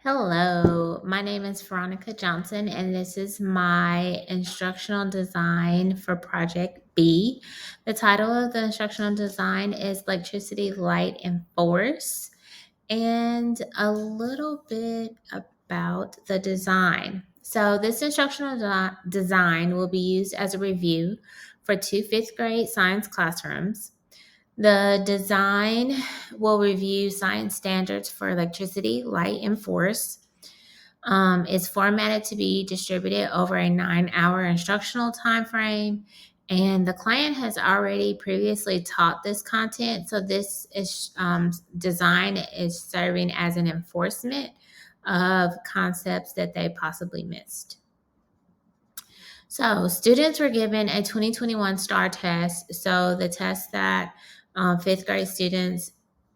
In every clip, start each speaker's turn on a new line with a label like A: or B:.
A: Hello, my name is Veronica Johnson, and this is my instructional design for Project B. The title of the instructional design is Electricity, Light, and Force, and a little bit about the design. So, this instructional design will be used as a review for two fifth grade science classrooms. The design will review science standards for electricity, light, and force. It's formatted to be distributed over a 9-hour instructional time frame, and the client has already previously taught this content. So this is design is serving as an enforcement of concepts that they possibly missed. So, students were given a 2021 STAR test. So, the test that fifth grade students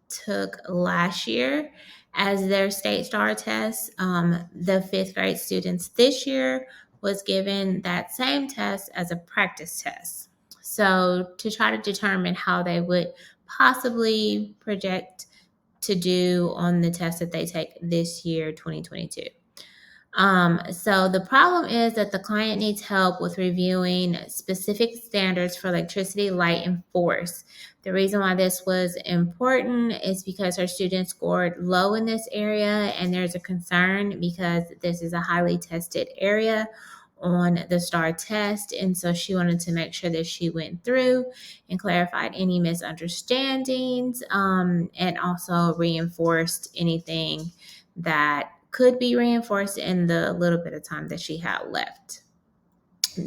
A: took last year as their state STAR test, the fifth grade students this year was given that same test as a practice test. So, to try to determine how they would possibly project to do on the test that they take this year, 2022. So the problem is that the client needs help with reviewing specific standards for electricity, light, and force. The reason why this was important is because her students scored low in this area, and there's a concern because this is a highly tested area on the STAR test. And so she wanted to make sure that she went through and clarified any misunderstandings, and also reinforced anything that could be reinforced in the little bit of time that she had left.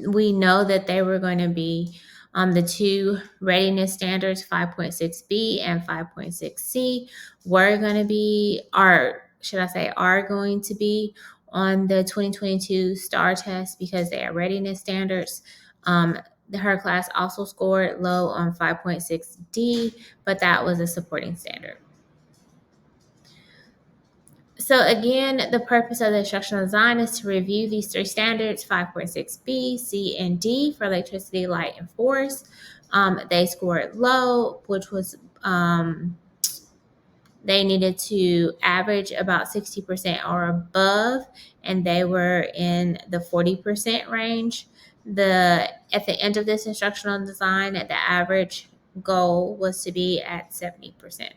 A: We know that they were going to be the two readiness standards, 5.6B and 5.6C, were going to be, or should I say, are going to be on the 2022 STAR test because they are readiness standards. Her class also scored low on 5.6D, but that was a supporting standard. So again, the purpose of the instructional design is to review these three standards, 5.6B, C, and D for electricity, light, and force. They scored low, which was they needed to average about 60% or above, and they were in the 40% range. At the end of this instructional design, the average goal was to be at 70%.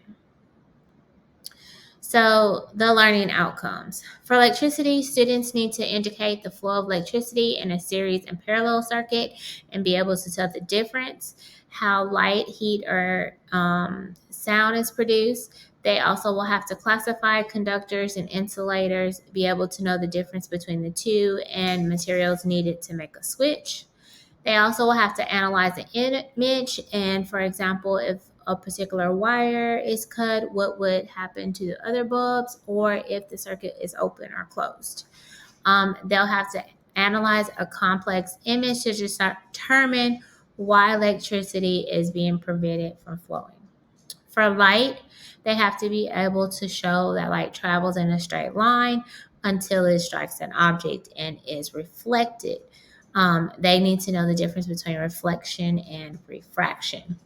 A: So, the learning outcomes. For electricity, students need to indicate the flow of electricity in a series and parallel circuit and be able to tell the difference, how light, heat, or sound is produced. They also will have to classify conductors and insulators, be able to know the difference between the two, and materials needed to make a switch. They also will have to analyze the image, and for example, if a particular wire is cut, what would happen to the other bulbs, or if the circuit is open or closed. They'll have to analyze a complex image to determine why electricity is being prevented from flowing. For light, they have to be able to show that light travels in a straight line until it strikes an object and is reflected. They need to know the difference between reflection and refraction.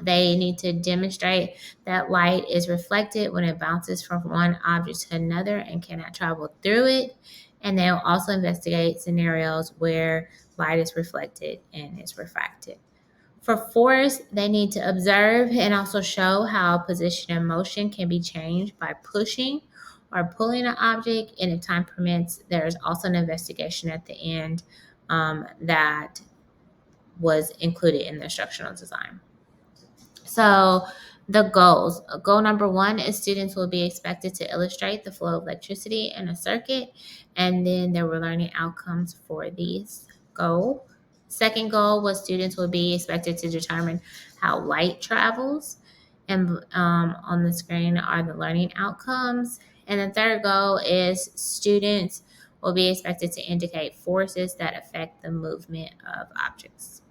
A: They need to demonstrate that light is reflected when it bounces from one object to another and cannot travel through it. And they'll also investigate scenarios where light is reflected and is refracted. For force, they need to observe and also show how position and motion can be changed by pushing or pulling an object. And if time permits, there's also an investigation at the end that was included in the instructional design. So the goals. Goal number one is students will be expected to illustrate the flow of electricity in a circuit, and then there were learning outcomes for these goal. Second goal was students will be expected to determine how light travels, and on the screen are the learning outcomes. And the third goal is students will be expected to indicate forces that affect the movement of objects.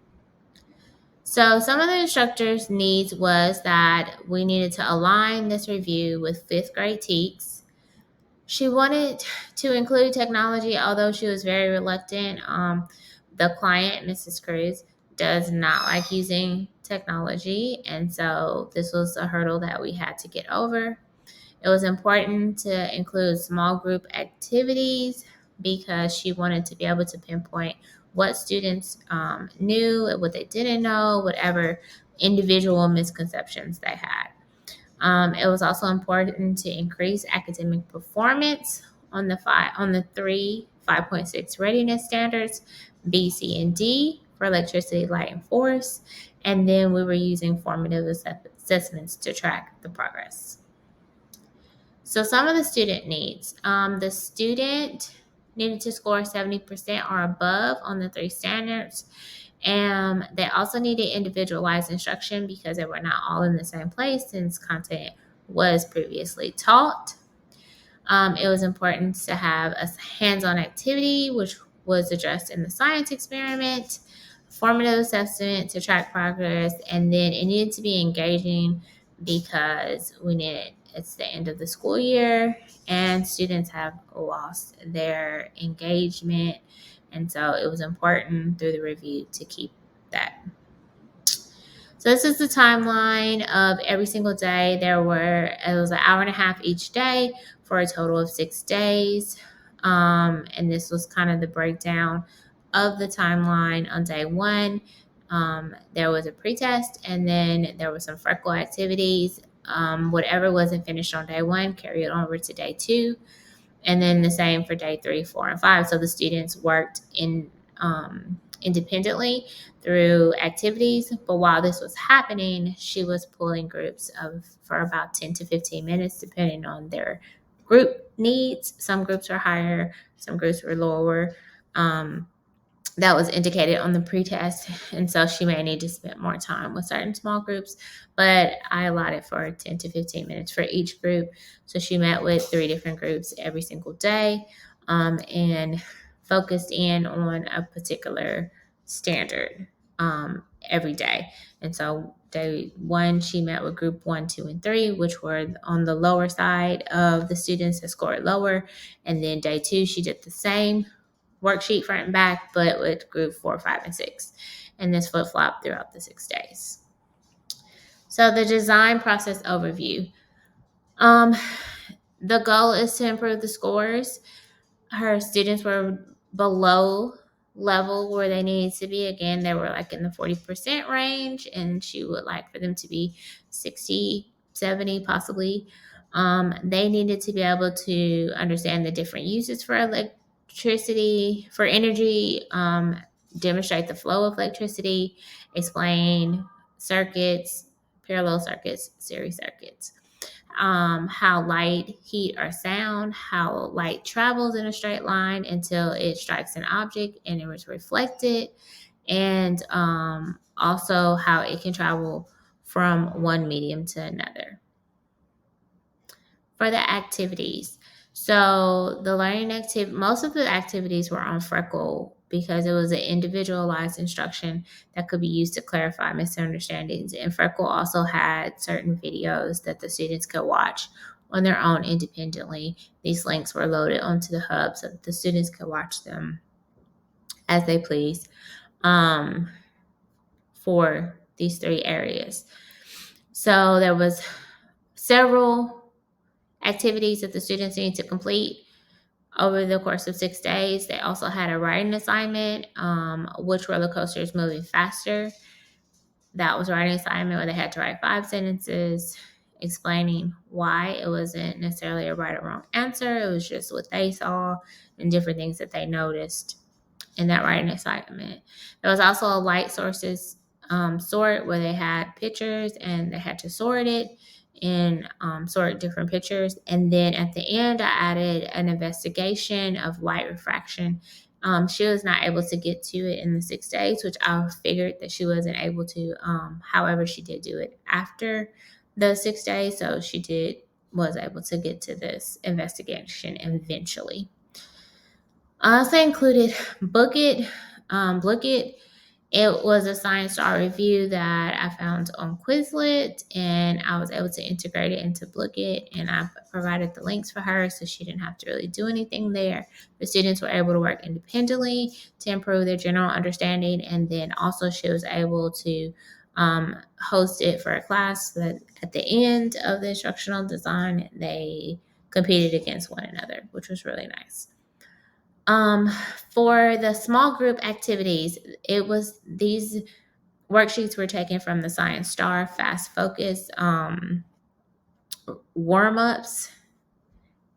A: So some of the instructors' needs was that we needed to align this review with fifth grade TEKS. She wanted to include technology, although she was very reluctant. The client, Mrs. Cruz, does not like using technology, and so this was a hurdle that we had to get over. It was important to include small group activities because she wanted to be able to pinpoint what students knew, what they didn't know, whatever individual misconceptions they had. It was also important to increase academic performance on the three 5.6 readiness standards, B, C, and D for electricity, light, and force. And then we were using formative assessments to track the progress. So some of the student needs. The student needed to score 70% or above on the three standards. And they also needed individualized instruction because they were not all in the same place since content was previously taught. It was important to have a hands-on activity, which was addressed in the science experiment, formative assessment to track progress, and then it needed to be engaging because it's the end of the school year and students have lost their engagement. And so it was important through the review to keep that. So this is the timeline of every single day. It was an hour and a half each day for a total of 6 days. And this was kind of the breakdown of the timeline. On day one, there was a pretest, and then there were some freckle activities. Whatever wasn't finished on day one, carried over to day two. And then the same for day 3, 4, and 5. So the students worked independently through activities. But while this was happening, she was pulling groups for about 10 to 15 minutes, depending on their group needs. Some groups were higher, some groups were lower. That was indicated on the pretest, and so she may need to spend more time with certain small groups, but I allotted for 10 to 15 minutes for each group. So she met with 3 different groups every single day, and focused in on a particular standard every day. And so day 1, she met with group 1, 2, and 3, which were on the lower side of the students that scored lower. And then day 2, she did the same worksheet front and back, but with group 4, 5, and 6. And this flip flop throughout the 6 days. So the design process overview. The goal is to improve the scores. Her students were below level where they needed to be. Again, they were like in the 40% range, and she would like for them to be 60, 70 possibly. They needed to be able to understand the different uses for electricity, for energy, demonstrate the flow of electricity, explain circuits, parallel circuits, series circuits, how light, heat, or sound, how light travels in a straight line until it strikes an object and it was reflected, and also how it can travel from one medium to another. For the activities, so the most of the activities were on Freckle because it was an individualized instruction that could be used to clarify misunderstandings. And Freckle also had certain videos that the students could watch on their own independently. These links were loaded onto the hub so that the students could watch them as they please for these 3 areas. So there was several activities that the students need to complete over the course of 6 days. They also had a writing assignment, which roller coaster is moving faster. That was a writing assignment where they had to write 5 sentences explaining why. It wasn't necessarily a right or wrong answer. It was just what they saw and different things that they noticed in that writing assignment. There was also a light sources sort where they had pictures and they had to sort it and sort different pictures. And then at the end, I added an investigation of light refraction. She was not able to get to it in the 6 days, which I figured that she wasn't able to. However, she did do it after the 6 days, so was able to get to this investigation eventually. I also included Book It. It was a science star review that I found on Quizlet, and I was able to integrate it into Book It, and I provided the links for her so she didn't have to really do anything there. The students were able to work independently to improve their general understanding, and then also she was able to host it for a class, so that at the end of the instructional design, they competed against one another, which was really nice. Um, for the small group activities, it was these worksheets were taken from the Science Star Fast Focus warm ups,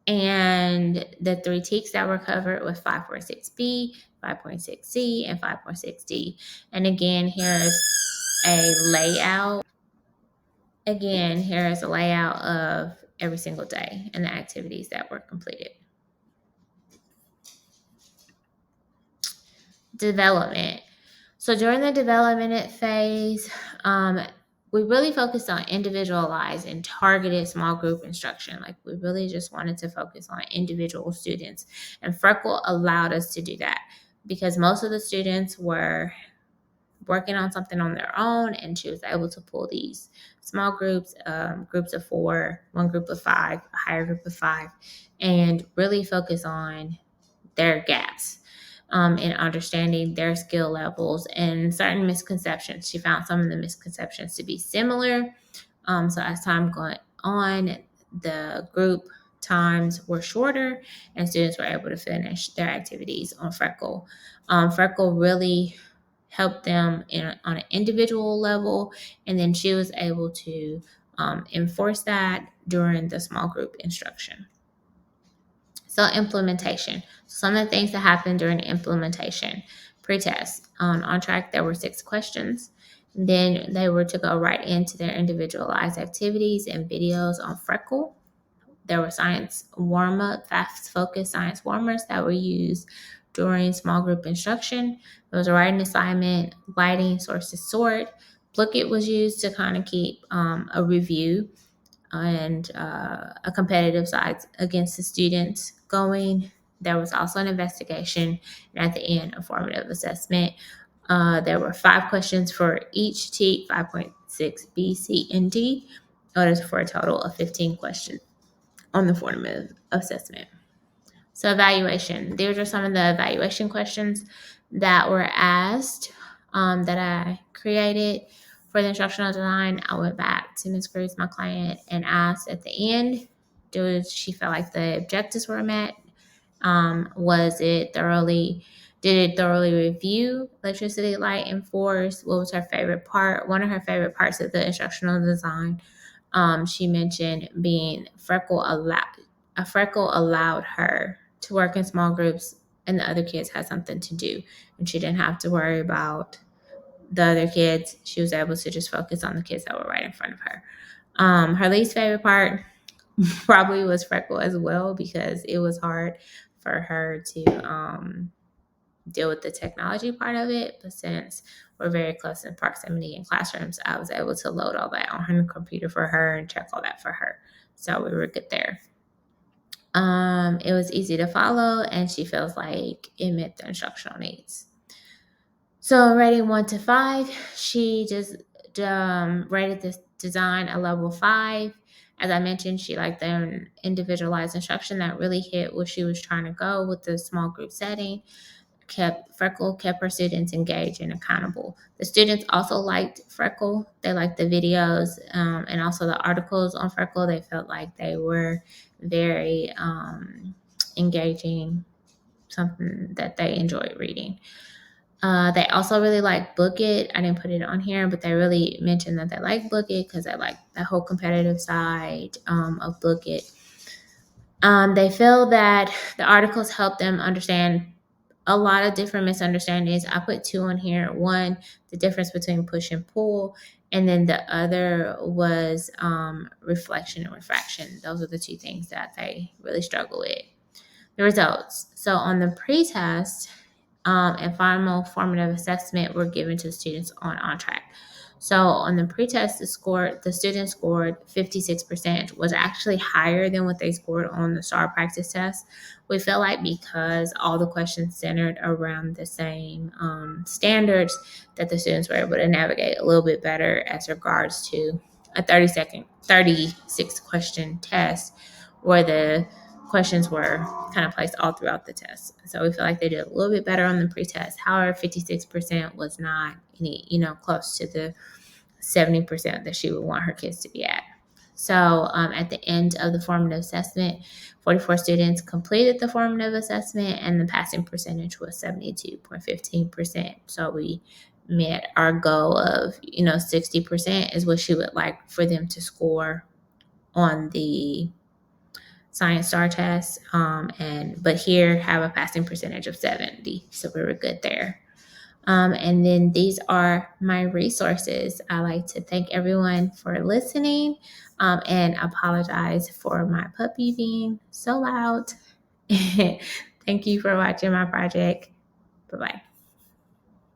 A: and the three TEKs that were covered was 5.6B, 5.6C, and 5.6D. And again, here's a layout. Again, here is a layout of every single day and the activities that were completed. Development. So during the development phase, we really focused on individualized and targeted small group instruction. Like, we really just wanted to focus on individual students. And Freckle allowed us to do that because most of the students were working on something on their own, and she was able to pull these small groups, groups of 4, one group of 5, a higher group of 5, and really focus on their gaps in understanding their skill levels and certain misconceptions. She found some of the misconceptions to be similar. So as time going on, the group times were shorter and students were able to finish their activities on Freckle. Freckle really helped them on an individual level, and then she was able to enforce that during the small group instruction. So implementation. Some of the things that happened during implementation. Pretest. On track, there were 6 questions. Then they were to go right into their individualized activities and videos on Freckle. There were science warm-up, fast focus science warmers that were used during small group instruction. There was a writing assignment, lighting, source to sort. Book It was used to kind of keep a review and a competitive side against the students going. There was also an investigation, and at the end, a formative assessment. There were 5 questions for each TEK, 5.6 B, C, and D, for a total of 15 questions on the formative assessment. So evaluation. These are some of the evaluation questions that were asked that I created for the instructional design. I went back to Ms. Cruz, my client, and asked at the end, did she feel like the objectives were met? Did it thoroughly review electricity, light, and force? What was her favorite part? One of her favorite parts of the instructional design, she mentioned being a freckle allowed her to work in small groups, and the other kids had something to do, and she didn't have to worry about the other kids. She was able to just focus on the kids that were right in front of her. Her least favorite part probably was Freckle as well, because it was hard for her to deal with the technology part of it. But since we're very close in proximity in classrooms, I was able to load all that on her computer for her and check all that for her. So we were good there. It was easy to follow, and she feels like it met the instructional needs. So rating 1 to 5, she just rated this design a level 5. As I mentioned, she liked the individualized instruction that really hit where she was trying to go with the small group setting. Freckle kept her students engaged and accountable. The students also liked Freckle. They liked the videos and also the articles on Freckle. They felt like they were very engaging, something that they enjoyed reading. They also really like Book It. I didn't put it on here, but they really mentioned that they like Book It because they like the whole competitive side of Book It. They feel that the articles help them understand a lot of different misunderstandings. I put 2 on here. One, the difference between push and pull, and then the other was reflection and refraction. Those are the 2 things that they really struggle with. The results. So on the pretest, and final formative assessment were given to students on track. So on the pretest, the students scored 56%, was actually higher than what they scored on the STAR practice test. We feel like because all the questions centered around the same standards, that the students were able to navigate a little bit better as regards to a 36 question test, where the questions were kind of placed all throughout the test. So we feel like they did a little bit better on the pretest. However, 56% was not close to the 70% that she would want her kids to be at. So at the end of the formative assessment, 44 students completed the formative assessment, and the passing percentage was 72.15%. So we met our goal of 60% is what she would like for them to score on the Science Star test. But here have a passing percentage of 70, so we were good there. And then these are my resources. I like to thank everyone for listening, and apologize for my puppy being so loud. Thank you for watching my project. Bye-bye.